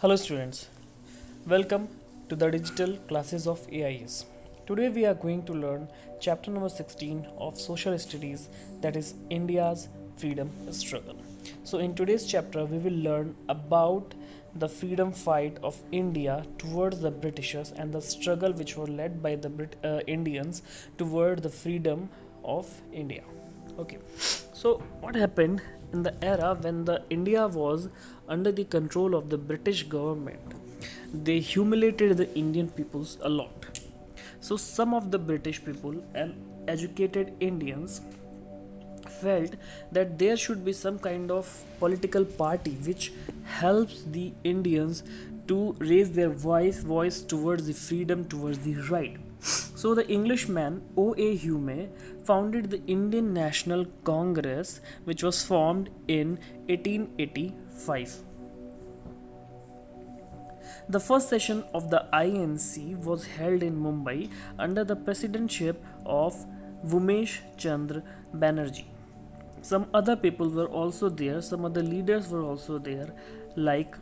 Hello students, welcome to the digital classes of AIS. Today we are going to learn chapter number 16 of social studies, that is India's freedom struggle. So in today's chapter we will learn about the freedom fight of India towards the Britishers and the struggle which were led by the Indians toward the freedom of India. Okay, so what happened in the era when the India was under the control of the British government? They humiliated the Indian peoples a lot. So some of the British people and educated Indians felt that there should be some kind of political party which helps the Indians to raise their voice towards the freedom, towards the right. So the Englishman O.A. Hume founded the Indian National Congress, which was formed in 1885. The first session of the INC was held in Mumbai under the presidency of Vumesh Chandra Banerjee. Some other people were also there, some other leaders were also there, like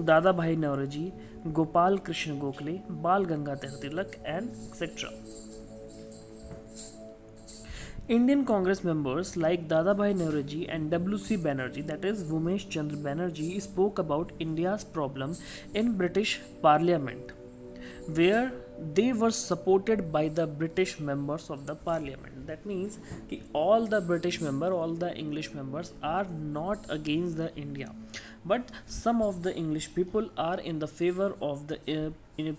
Dada Bhai Naoroji, Gopal Krishna Gokhale, Bal Gangadhar Tilak, and etc. Indian Congress members like Dadabhai Naoroji and W.C. Banerjee, that is Vumesh Chandra Banerjee, spoke about India's problem in British Parliament, where they were supported by the British members of the Parliament. That means कि all the British members, all the English members are not against the India, but some of the English people are in the favor of the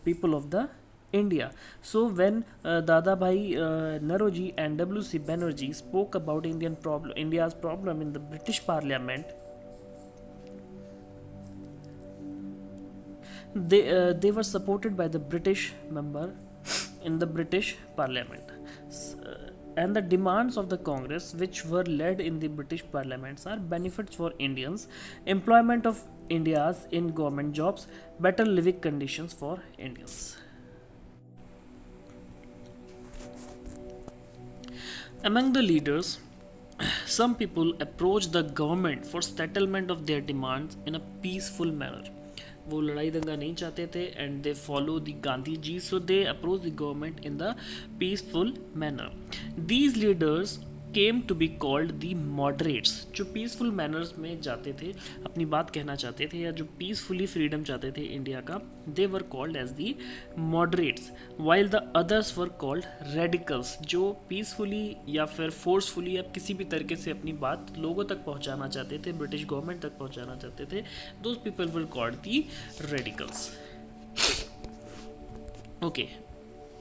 people of the India. So when Dada Bhai Naroji and W.C. Banerjee spoke about India's problem in the British Parliament, they were supported by the British member in the British Parliament. And the demands of the Congress, which were led in the British parliaments, are benefits for Indians, employment of Indians in government jobs, better living conditions for Indians. Among the leaders, some people approached the government for settlement of their demands in a peaceful manner. वो लड़ाई दंगा नहीं चाहते थे and they follow the Gandhi ji, so they approach the government in the peaceful manner. These leaders came to be called the moderates. जो peaceful manners में जाते थे, अपनी बात कहना चाहते थे, या जो peacefully freedom चाहते थे इंडिया का, they were called as the moderates, while the others were called radicals, जो peacefully या फिर forcefully या किसी भी तरीके से अपनी बात लोगों तक पहुंचाना चाहते थे, ब्रिटिश गवर्नमेंट तक पहुंचाना चाहते थे. Those people were called the radicals. Okay,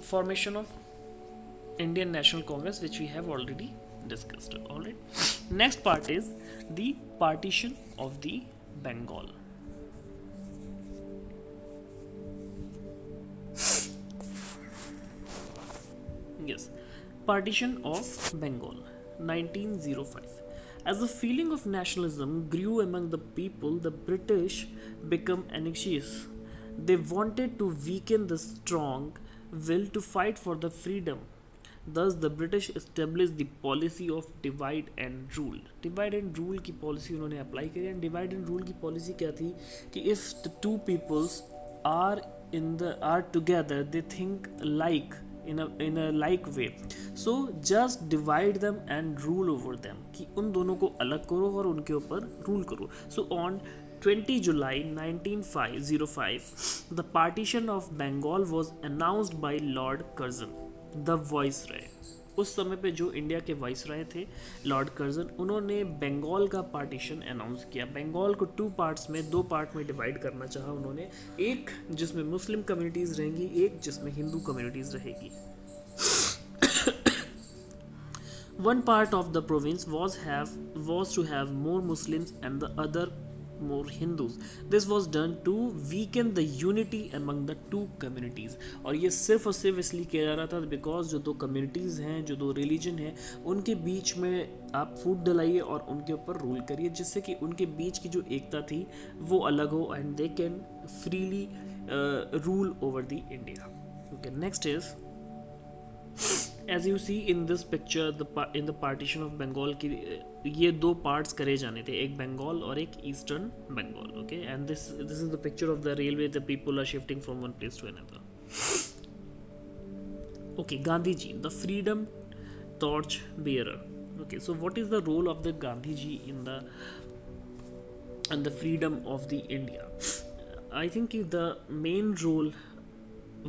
formation of Indian National Congress, which we have already discussed. Alright. Next part is the partition of the Bengal. Yes, partition of Bengal, 1905. As the feeling of nationalism grew among the people, the British became anxious. They wanted to weaken the strong will to fight for the freedom. Thus, the British established the policy of divide and rule. Divide and rule की policy उन्होंने apply करी, and divide and rule की policy क्या थी कि if the two peoples are together, they think like in a like way, so just divide them and rule over them, कि उन दोनों को अलग करो और उनके ऊपर rule करो. So on 20 July 1905, the partition of Bengal was announced by Lord Curzon, the viceroy. उस समय पे जो इंडिया के वाइसराय थे लॉर्ड कर्जन, उन्होंने बंगाल का पार्टीशन अनाउंस किया. बंगाल को दो पार्ट में डिवाइड करना चाहा उन्होंने, एक जिसमें मुस्लिम कम्युनिटीज़ रहेंगी, एक जिसमें हिंदू कम्युनिटीज़ रहेगी. One part of the province was to have more Muslims and the other more Hindus. This was done to weaken the unity among the two communities. और ये सिर्फ और सिर्फ इसलिए किया जा रहा था बिकॉज जो दो कम्युनिटीज़ हैं, जो दो रिलीजन हैं, उनके बीच में आप फूट डलाइए और उनके ऊपर रूल करिए, जिससे कि उनके बीच की जो एकता थी वो अलग हो and they can freely rule over the India. Okay, next is as you see in this picture in the partition of Bengal की ये दो पार्ट्स करे जाने थे, एक बंगाल और एक eastern Bengal. Okay, and this is the picture of the railway, the people are shifting from one place to another. Okay, Gandhiji, the freedom torch bearer. Okay, so what is the role of the Gandhiji in the freedom of the India? I think the main role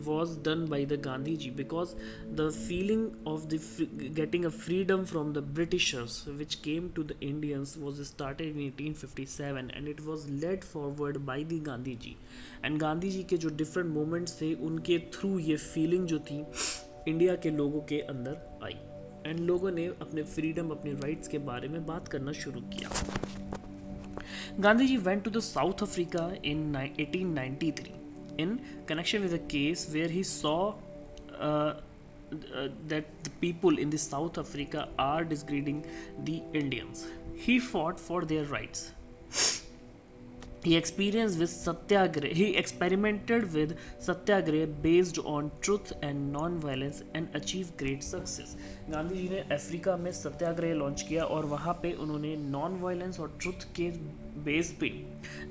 was done by the Gandhiji, because the feeling of the getting a freedom from the Britishers which came to the Indians was started in 1857 and it was led forward by the Gandhiji. And Gandhiji के जो different moments थे उनके through ये feeling जो थी India के लोगों के अंदर आई, एंड लोगों ने अपने फ्रीडम, अपने राइट्स के बारे में बात करना शुरू किया. Gandhi ji went to the South Africa in 1893 in connection with a case where he saw that the people in the South Africa are degrading the Indians. He fought for their rights. He experimented with satyagrah based on truth and non-violence and achieved great success. Gandhi ji ने Africa में सत्याग्रह launch किया और वहाँ पे उन्होंने non violence और truth के base पे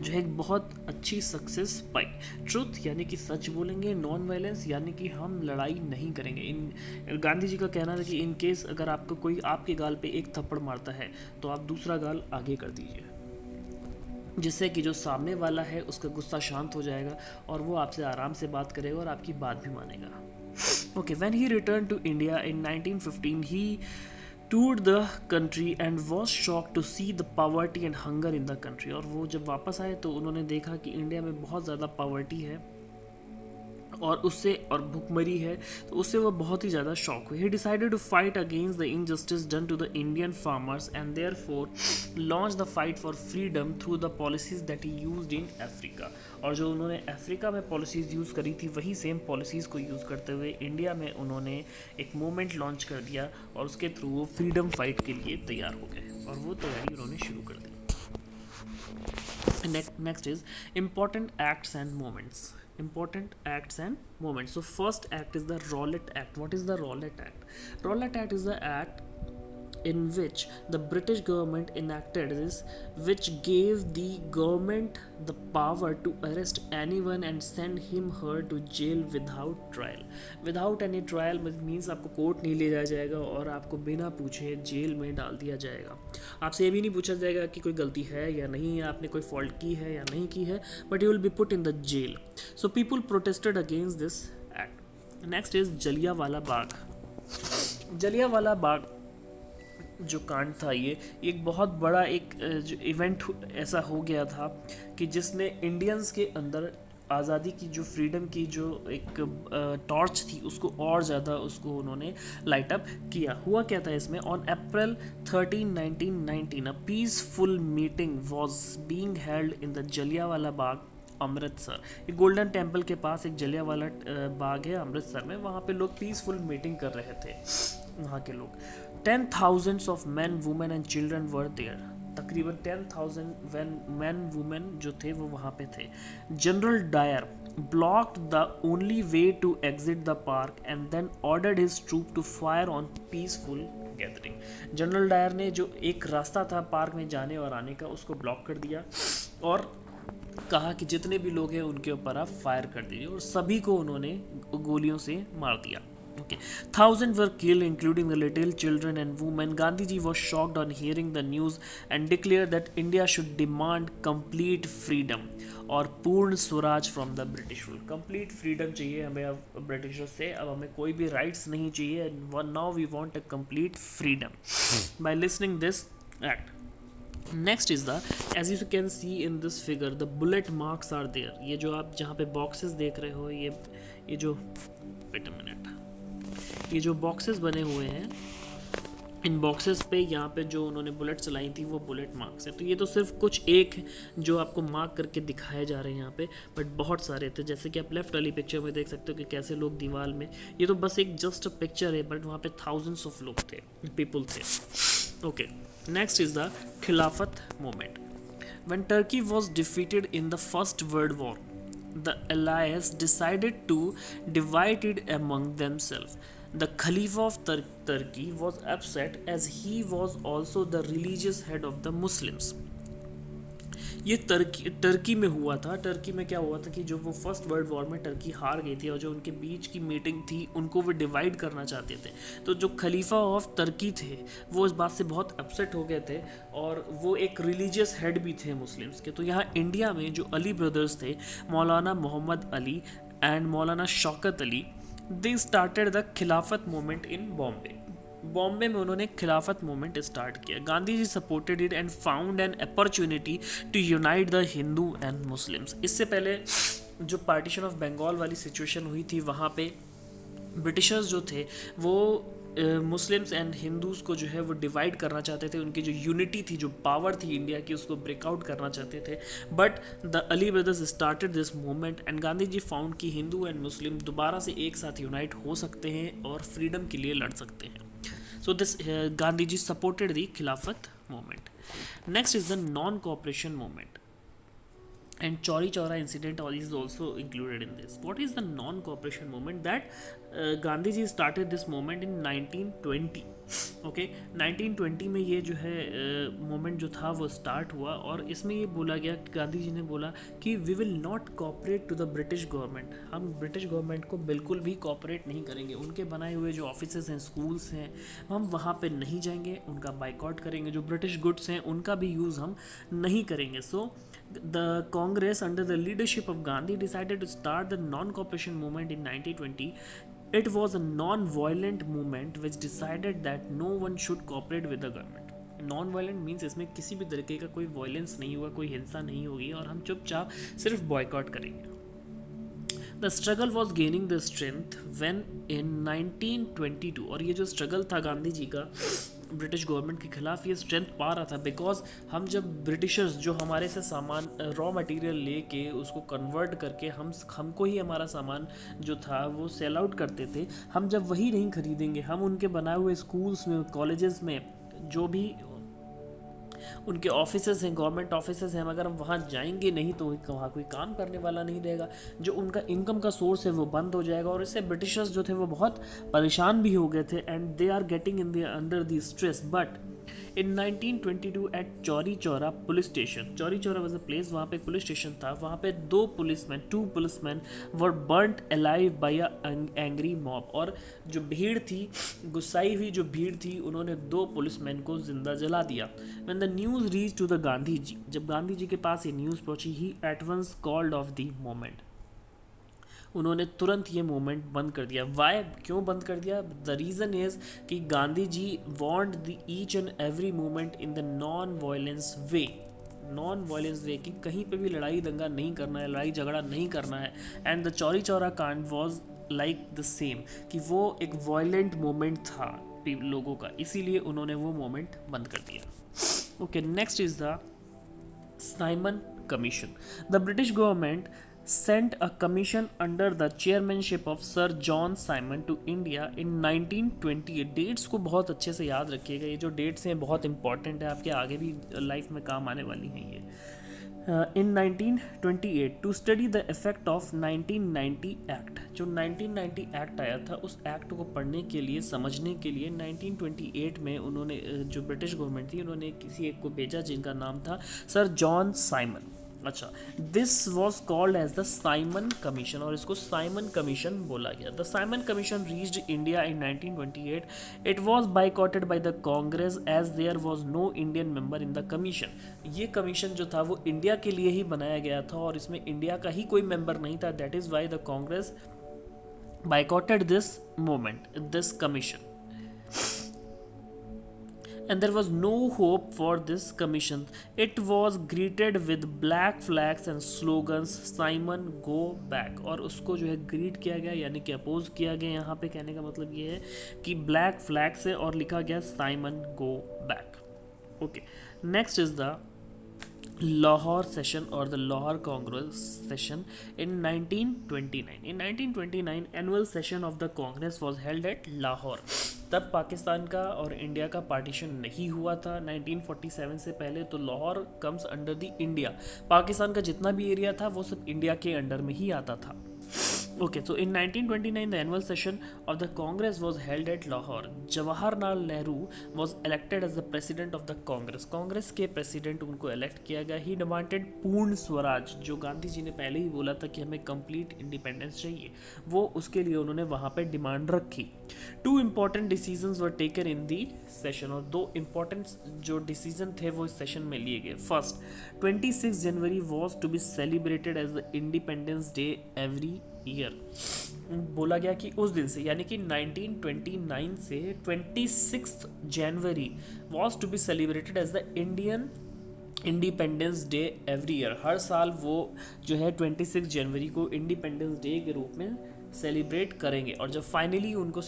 जो है एक बहुत अच्छी सक्सेस पाई. ट्रुथ यानी कि सच बोलेंगे, नॉन वायलेंस यानी कि हम लड़ाई नहीं करेंगे. इन गांधी जी का कहना था कि इन केस अगर आपको कोई आपके गाल पे एक थप्पड़ मारता है तो आप दूसरा गाल आगे कर दीजिए, जिससे कि जो सामने वाला है उसका गुस्सा शांत हो जाएगा और वो आपसे आराम से बात करेगा और आपकी बात भी मानेगा. Okay, when he returned to India in 1915, he toured the country and was shocked to see the poverty and hunger in the country. और वो जब वापस आए तो उन्होंने देखा कि इंडिया में बहुत ज़्यादा पावर्टी है और उससे और भुखमरी है, तो उससे वो बहुत ही ज़्यादा शॉक हुए. He decided to fight against the injustice done to the Indian farmers and therefore launch the fight for freedom through the policies that he used in Africa. और जो उन्होंने अफ्रीका में पॉलिसीज़ यूज़ करी थी वही same policies को use करते हुए इंडिया में उन्होंने एक मूवमेंट लॉन्च कर दिया और उसके थ्रू वो फ्रीडम फाइट के लिए तैयार हो गए और वो तैयारी उन्होंने शुरू कर दी. Next is important acts and moments. Important acts and moments. So first act is the Rowlatt Act. What is the Rowlatt Act? Rowlatt Act is the act in which the British government enacted this, which gave the government the power to arrest anyone and send him her to jail without trial. Without any trial means आपको court नहीं ले जाया जाएगा और आपको बिना पूछे jail में डाल दिया जाएगा. आपसे ये भी नहीं पूछा जाएगा कि कोई गलती है या नहीं, या आपने कोई फॉल्ट की है या नहीं की है, but you will be put in the jail. So people protested against this act. Next is Jallianwala Bagh. Jallianwala Bagh जो कांड था ये एक बहुत बड़ा एक जो इवेंट ऐसा हो गया था कि जिसने इंडियंस के अंदर आज़ादी की जो फ्रीडम की जो एक टॉर्च थी उसको और ज़्यादा उसको उन्होंने लाइट अप किया. हुआ क्या था इसमें? On April 13, 1919 a peaceful meeting was being held in the Jallianwala Bagh, Amritsar. ये गोल्डन टेम्पल के पास एक जलियांवाला बाग है अमृतसर में. वहाँ पे लोग पीसफुल मीटिंग कर रहे थे. वहाँ के लोग 10,000 of man, women and children were there. तकरीबन 10,000 मैन वुमेन जो थे वो वहाँ पे थे. General Dyer blocked the only way to exit the park and then ordered his troop to fire on peaceful gathering. General Dyer ने जो एक रास्ता था पार्क में जाने और आने का उसको ब्लॉक कर दिया और कहा कि जितने भी लोग हैं उनके ऊपर आप फायर कर दीजिए और सभी को उन्होंने गोलियों से मार दिया. Okay. Thousands were killed, including the little children and women. Gandhiji was shocked on hearing the news and declared that India should demand complete freedom और पूर्ण Swaraj from the British rule. Complete freedom चाहिए हमें अब Britishers से. अब हमें कोई भी राइट्स नहीं चाहिए. Now we want a complete freedom by listening this act. Next is the, as you can see in this figure, the bullet marks are there. ये जो आप जहाँ पे बॉक्सेस देख रहे हो, ये जो वेट अ मिनट, ये जो बॉक्सेस बने हुए हैं, इन बॉक्सेस पे यहाँ पे जो उन्होंने बुलेट चलाई थी वो बुलेट मार्क्स है. तो ये तो सिर्फ कुछ एक जो आपको मार्क करके दिखाए जा रहे हैं यहाँ पे, बट बहुत सारे थे. जैसे कि आप लेफ्ट वाली पिक्चर में देख सकते हो कि कैसे लोग दीवार में, ये तो बस एक जस्ट अ पिक्चर है बट वहाँ पे थाउजेंड्स ऑफ लोग थे, पीपल थे. Okay, next is the Khilafat movement. When Turkey was defeated in the first world war, the allies decided to divide it among themselves. The Khalifa of Turkey was upset as he was also the religious head of the Muslims. ये Turkey में हुआ था। Turkey में क्या हुआ था कि जो वो फर्स्ट वर्ल्ड वॉर में टर्की हार गई थी और जो उनके बीच की मीटिंग थी उनको वो डिवाइड करना चाहते थे। तो जो खलीफा ऑफ टर्की थे वो इस बात से बहुत अपसेट हो गए थे और वो एक रिलीजियस हेड भी थे मुस्लिम्स के। तो यहाँ इंडिया में जो अली ब्रदर्स थे, मौलाना Mohammad Ali and Maulana Shaukat Ali, they started the Khilafat movement in Bombay. Bombay में उन्होंने खिलाफत मूवमेंट स्टार्ट किया। Gandhi ji supported it and found an opportunity to unite the Hindu and Muslims. इससे पहले जो पार्टीशन ऑफ बंगाल वाली सिचुएशन हुई थी वहाँ पे ब्रिटिशर्स जो थे वो मुस्लिम्स एंड हिंदूज़ को जो है वो डिवाइड करना चाहते थे। उनकी जो यूनिटी थी, जो पावर थी इंडिया की, उसको ब्रेकआउट करना चाहते थे। But the Ali brothers started this movement and Gandhi ji found कि हिंदू एंड मुस्लिम दोबारा से एक साथ यूनाइट हो सकते हैं और फ्रीडम के लिए लड़ सकते हैं। So this Gandhi ji supported the Khilafat movement. Next is the non-cooperation movement, and Chauri Chaura incident is also included in this. What is the non-cooperation movement? That Gandhi ji started this movement in 1920. Okay 1920 में ये जो है moment जो था वो start हुआ और इसमें ये बोला गया, गांधी जी ने बोला कि we will not cooperate to the British government. हम ब्रिटिश गवर्नमेंट को बिल्कुल भी कोऑपरेट नहीं करेंगे। उनके बनाए हुए जो ऑफिसेज हैं, स्कूल्स हैं, हम वहाँ पे नहीं जाएंगे, उनका बाइकआउट करेंगे। जो ब्रिटिश गुड्स हैं उनका भी यूज़ हम नहीं करेंगे। So the Congress under the leadership of Gandhi decided to start the non cooperation movement in 1920. It was a non-violent movement which decided that no one should cooperate with the government. Non-violent means इसमें किसी भी तरीके का कोई violence नहीं हुआ, कोई हिंसा नहीं होगी और हम चुपचाप सिर्फ बॉयकॉट करेंगे। The struggle was gaining the strength when in 1922, और ये जो स्ट्रगल था गांधी जी का ब्रिटिश गवर्नमेंट के खिलाफ, ये स्ट्रेंथ पा रहा था बिकॉज हम जब ब्रिटिशर्स जो हमारे से सामान रॉ मटेरियल लेके उसको कन्वर्ट करके हमको ही हमारा सामान जो था वो सेल आउट करते थे, हम जब वही नहीं खरीदेंगे, हम उनके बनाए हुए स्कूल्स में, कॉलेजेस में, जो भी उनके ऑफिसेस हैं, गवर्नमेंट ऑफिसेस हैं, अगर हम वहाँ जाएंगे नहीं तो वहाँ कोई काम करने वाला नहीं रहेगा। जो उनका इनकम का सोर्स है वो बंद हो जाएगा और इससे ब्रिटिशर्स जो थे वो बहुत परेशान भी हो गए थे and they are getting in the under the stress. But in 1922 at Chauri Chaura police station, Chauri Chaura was a place, वहाँ पे पुलिस स्टेशन था, वहाँ पे two policeman were burnt alive by a angry mob. और जो भीड़ थी, गुस्साई हुई जो भीड़ थी, उन्होंने 2 पुलिसमैन को जिंदा जला दिया। When the news reach to the Gandhi ji, जब गांधी जी के पास ये न्यूज़ पहुंची, he at once called off the moment, उन्होंने तुरंत ये मूवमेंट बंद कर दिया। वाई, क्यों बंद कर दिया? द रीज़न इज़ कि Gandhi ji want the each and every movement in the non violence way, non violence way, कि कहीं पे भी लड़ाई दंगा नहीं करना है, लड़ाई झगड़ा नहीं करना है। एंड द चौरी चौरा कांड वॉज लाइक द सेम, कि वो एक वायलेंट मोमेंट था लोगों का, इसीलिए उन्होंने वो मोमेंट बंद कर दिया। Okay, next is the Simon commission. The British government sent a commission under the chairmanship of Sir John Simon to India in 1928. Dates को बहुत अच्छे से याद रखिएगा, ये जो डेट्स हैं बहुत इंपॉर्टेंट है, आपके आगे भी लाइफ में काम आने वाली हैं ये। In 1928 to study the effect of 1990 Act, जो 1990 एक्ट आया था उस एक्ट को पढ़ने के लिए, समझने के लिए 1928 में उन्होंने, जो ब्रिटिश गवर्नमेंट थी, उन्होंने किसी एक को भेजा जिनका नाम था सर जॉन साइमन। अच्छा, this was called as the Simon commission, और इसको साइमन कमीशन बोला गया। The Simon commission reached India in 1928. It was boycotted by the Congress as there was no Indian member in the commission. ये commission जो था वो India के लिए ही बनाया गया था और इसमें इंडिया का ही कोई मेंबर नहीं था। That is why the Congress boycotted this movement, this commission. And there was no hope for this commission. It was greeted with black flags and slogans, Simon go back. और उसको जो है ग्रीट किया गया, यानी कि अपोज किया गया। यहाँ पे कहने का मतलब ये है कि ब्लैक फ्लैग से और लिखा गया Simon go back. Okay, next is the Lahore session or the Lahore Congress session in 1929. In 1929 annual session of the Congress was held at Lahore. तब पाकिस्तान का और इंडिया का पार्टीशन नहीं हुआ था 1947 से पहले, तो Lahore comes under the India. Pakistan का जितना भी एरिया था वो सब इंडिया के अंडर में ही आता था। Okay, so in 1929, the annual session of the Congress was held at Lahore. Jawaharlal Nehru was elected as the president of the Congress. Congress के प्रेसिडेंट उनको इलेक्ट किया गया. ही डिमांडेड पूर्ण स्वराज, जो गांधी जी ने पहले ही बोला था कि हमें कंप्लीट इंडिपेंडेंस चाहिए, वो उसके लिए उन्होंने वहाँ पे डिमांड रखी. Two important decisions were taken in the session, और दो इम्पॉर्टेंट जो डिसीजन थे वो इस सेशन में लिए गए. First, 26 January was to be celebrated as the independence day every year. बोला गया कि उस दिन से, यानी कि 1929 से 26 January was to be celebrated as the Indian Independence day every year. हर साल वो जो है 26 जनवरी को इंडिपेंडेंस डे के रूप में सेलिब्रेट करेंगे, और जब फाइनली उनको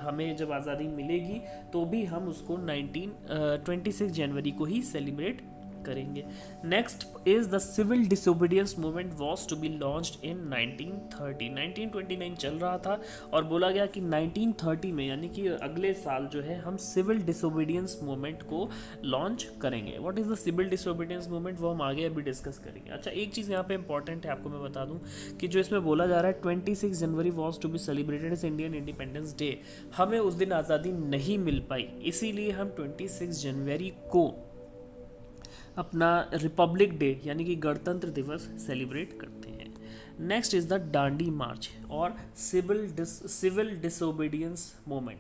हमें जब आज़ादी मिलेगी तो भी हम उसको 26 जनवरी को ही सेलिब्रेट करेंगे. Next is the civil disobedience movement was to be launched in 1930. 1929 चल रहा था और बोला गया कि 1930 में, यानी कि अगले साल जो है, हम सिविल डिसोबीडियंस मूवमेंट को लॉन्च करेंगे. What is the civil disobedience movement, वो हम आगे अभी डिस्कस करेंगे. अच्छा, एक चीज़ यहाँ पे इंपॉर्टेंट है, आपको मैं बता दूँ कि जो इसमें बोला जा रहा है 26 January was to be celebrated as Indian Independence Day, हमें उस दिन आज़ादी नहीं मिल पाई, इसीलिए हम 26 जनवरी को अपना रिपब्लिक डे यानी कि गणतंत्र दिवस सेलिब्रेट करते हैं. Next is the Dandi march और civil disobedience movement.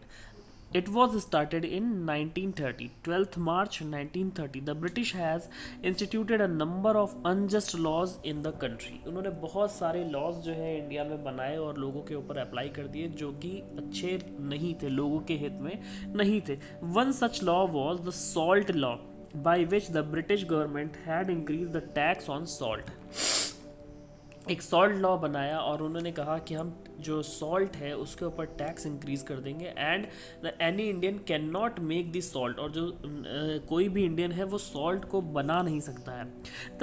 It was started in 1930, 12th March 1930. The British has instituted a number of unjust laws in the country. उन्होंने बहुत सारे लॉज जो है इंडिया में बनाए और लोगों के ऊपर अप्लाई कर दिए जो कि अच्छे नहीं थे, लोगों के हित में नहीं थे. One such law was the Salt Law, by which the British government had increased the tax on salt. एक सॉल्ट लॉ बनाया और उन्होंने कहा कि हम जो सॉल्ट है उसके ऊपर टैक्स इंक्रीज कर देंगे, and any Indian can not make this salt, और जो कोई भी इंडियन है वो सॉल्ट को बना नहीं सकता है.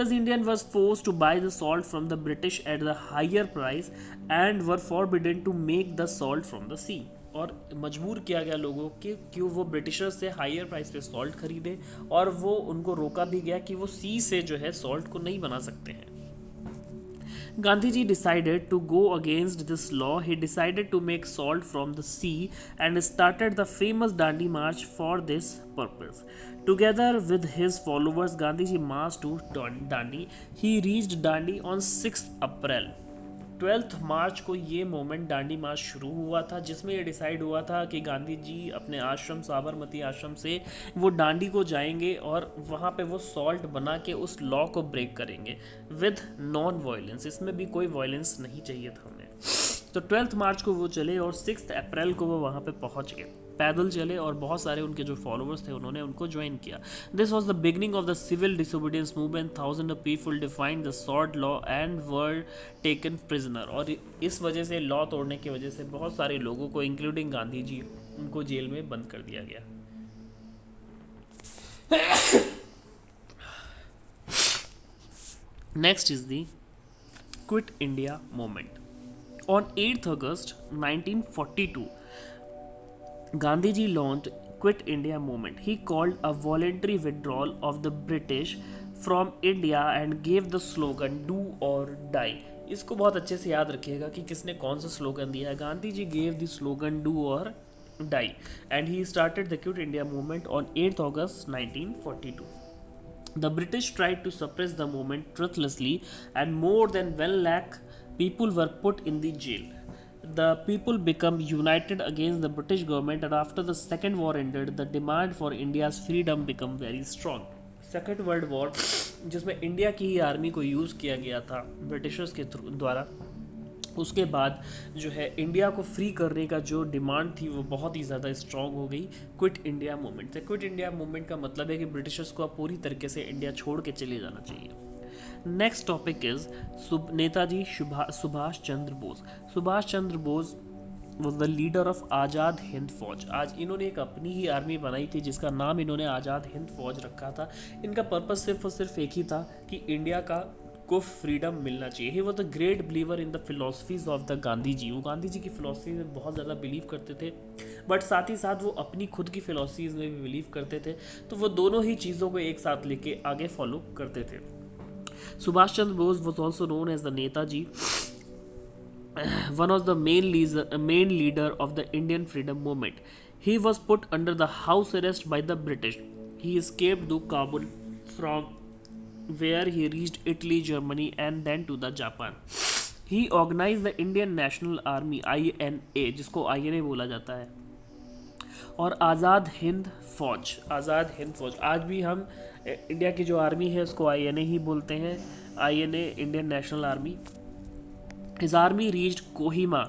Thus Indian was force to buy the salt from the British at the higher price and were forbidden to make the salt from the sea. और मजबूर किया गया लोगों के कि वो ब्रिटिशर्स से हायर प्राइस पे सॉल्ट खरीदें, और वो उनको रोका भी गया कि वो सी से जो है सॉल्ट को नहीं बना सकते हैं. Gandhiji decided to go against this law. He decided to make salt from the sea and started the famous Dandi March for this purpose. Together with his followers, Gandhiji marched to Dandi. He reached Dandi on 6th April. 12th मार्च को ये moment डांडी मार्च शुरू हुआ था, जिसमें ये decide हुआ था कि गांधी जी अपने आश्रम साबरमती आश्रम से वो डांडी को जाएंगे और वहाँ पे वो सॉल्ट बना के उस लॉ को ब्रेक करेंगे विद नॉन वायलेंस. इसमें भी कोई वायलेंस नहीं चाहिए था हमें. तो 12th मार्च को वो चले और 6th अप्रैल को वो वहाँ पे पहुँच गए, पैदल चले, और बहुत सारे उनके जो फॉलोअर्स थे उन्होंने उनको ज्वाइन किया. This was the beginning of the civil disobedience movement. Thousand of people defined the salt law and were taken prisoner. और इस वजह से, लॉ तोड़ने की वजह से, बहुत सारे लोगों को इंक्लूडिंग गांधी जी, उनको जेल में बंद कर दिया गया. Next is the quit India movement. On 8th August 1942, Gandhiji launched Quit India movement. He called a voluntary withdrawal of the British from India and gave the slogan "Do or Die." इसको बहुत अच्छे से याद रखिएगा कि किसने कौन सा स्लोगन दिया है. Gandhi ji gave the slogan "Do or Die" and he started the Quit India movement on 8th August 1942. The British tried to suppress the movement ruthlessly and more than 1 lakh people were put in the jail. The people became united against the British government, and after the Second War ended, the demand for India's freedom became very strong. Second World War, जिसमें India की ही army को use किया गया था Britishers के द्वारा, उसके बाद जो है इंडिया को फ्री करने का जो डिमांड थी वो बहुत ही ज़्यादा स्ट्रॉन्ग हो गई क्विट इंडिया मूवमेंट से. क्विट इंडिया मूवमेंट का मतलब है कि ब्रिटिशर्स को अब पूरी तरीके से इंडिया छोड़ के चले जाना चाहिए. Next topic is Netaji Subhash Chandra Bose. Subhash Chandra Bose was the leader of Azad Hind Fauj. आज इन्होंने एक अपनी ही आर्मी बनाई थी जिसका नाम इन्होंने आज़ाद हिंद फौज रखा था. इनका पर्पस सिर्फ और सिर्फ एक ही था कि इंडिया को फ्रीडम मिलना चाहिए. He was the great believer in the philosophies of the Gandhi ji. वो गांधी जी की फिलोसफी में बहुत ज़्यादा बिलीव करते थे, बट साथ ही साथ वो अपनी खुद की फिलोसफीज में भी बिलीव करते थे. तो वो दोनों ही चीज़ों को एक साथ लेके आगे फॉलो करते थे. Subhash Chandra Bose was also known as the Netaji one of the main leader of the Indian freedom movement. He was put under the house arrest by the British. He escaped to Kabul, from where he reached Italy, Germany, and then to the Japan. He organized the Indian National Army INA, जिसको INA बोला जाता है, और आज़ाद हिंद फौज आज भी हम India की जो आर्मी है उसको INA ही बोलते हैं, INA Indian National Army. His army reached Kohima.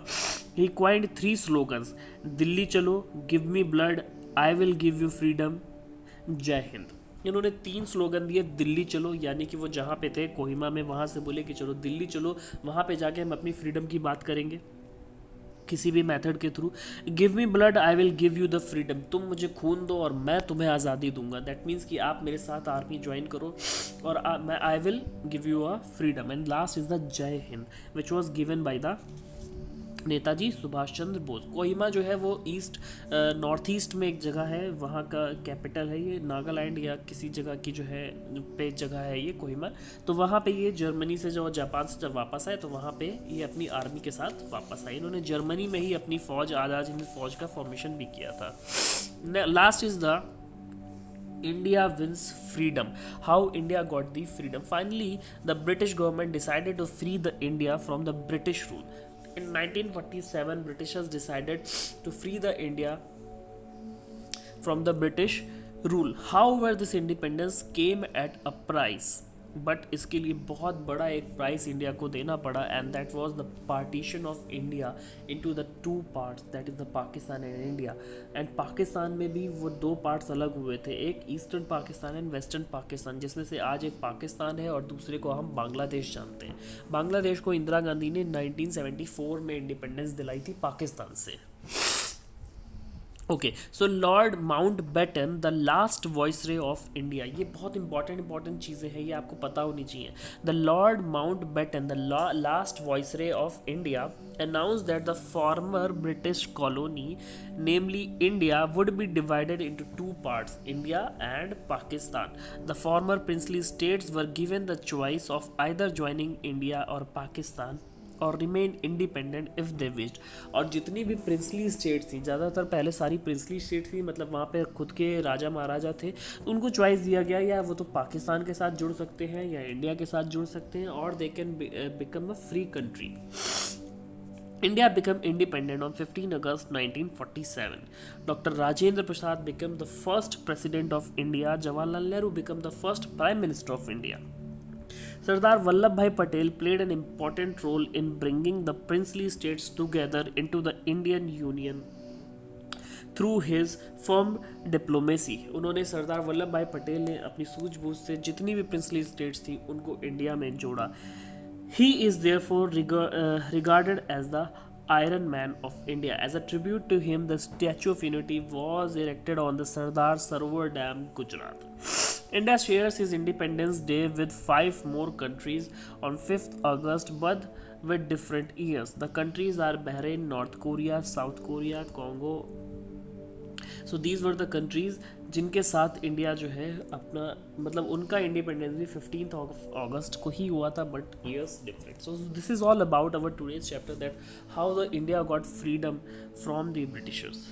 He coined 3 slogans: Delhi चलो, give me blood, I will give you freedom, Jai Hind. इन्होंने 3 स्लोगन दिए. दिल्ली चलो यानी कि वो जहाँ पे थे कोहिमा में, वहाँ से बोले कि चलो दिल्ली चलो, वहाँ पे जाके हम अपनी फ्रीडम की बात करेंगे किसी भी मेथड के through. Give me blood, I will give you the freedom. तुम मुझे खून दो और मैं तुम्हें आज़ादी दूंगा. दैट मीन्स कि आप मेरे साथ आर्मी ज्वाइन करो और मैं I will give you a freedom. And last is the Jai Hind which was given by the Netaji Subhash Chandra Bose. Kohima जो है वो नॉर्थ ईस्ट में एक जगह है, वहाँ का कैपिटल है ये, नागालैंड या किसी जगह की जो है पे जगह है ये कोहिमा. तो वहाँ पे ये जर्मनी से जो जापान से जब वापस आए तो वहाँ पे ये अपनी आर्मी के साथ वापस आए. इन्होंने जर्मनी में ही अपनी फौज, आज़ाद हिंद फौज का फॉर्मेशन भी किया था. Last is the India wins freedom. How India got the freedom? Finally, the British government decided to free the India from the British rule. In 1947, Britishers decided to free the India from the British rule. However, this independence came at a price. But इसके लिए बहुत बड़ा एक price India को देना पड़ा, and that was the partition of India into the 2 parts, that is the Pakistan and India. And Pakistan में भी वो 2 पार्ट्स अलग हुए थे, एक eastern Pakistan and western Pakistan, जिसमें से आज एक पाकिस्तान है और दूसरे को हम बांग्लादेश जानते हैं. बांग्लादेश को इंदिरा गांधी ने 1974 में इंडिपेंडेंस दिलाई थी पाकिस्तान से. Okay, so Lord Mountbatten the last viceroy of India. ये बहुत इंपॉर्टेंट चीज़ें हैं, ये आपको पता होनी चाहिए. The Lord Mountbatten the last viceroy of India announced that the former British colony, namely India, would be divided into 2 parts, India and Pakistan. The former princely states were given the choice of either joining India or Pakistan और remain independent if they wished. और जितनी भी princely states थी, ज़्यादातर पहले सारी princely state थी, मतलब वहाँ पे खुद के राजा महाराजा थे, तो उनको चॉइस दिया गया या वो तो पाकिस्तान के साथ जुड़ सकते हैं या इंडिया के साथ जुड़ सकते हैं, और they can become a free country. India became independent on 15 August 1947. Dr. Rajendra Prasad became the first president of India. Jawaharlal Nehru became the first prime minister of India. Sardar Vallabhbhai Patel played an important role in bringing the princely states together into the Indian Union through his firm diplomacy. उन्होंने सरदार वल्लभ भाई पटेल ने अपनी सूझबूझ से जितनी भी princely states थी उनको इंडिया में जोड़ा. He is therefore regarded as the Iron Man of India. As a tribute to him, the Statue of Unity was erected on the Sardar Sarovar Dam, Gujarat. India shares his Independence Day with 5 more countries on 5th August, but with different years. The countries are Bahrain, North Korea, South Korea, Congo. So these were the countries जिनके साथ India जो है अपना, मतलब उनका independence भी 15th अगस्त को ही हुआ था, but years different. So this is all about our today's chapter, that how the India got freedom from the Britishers.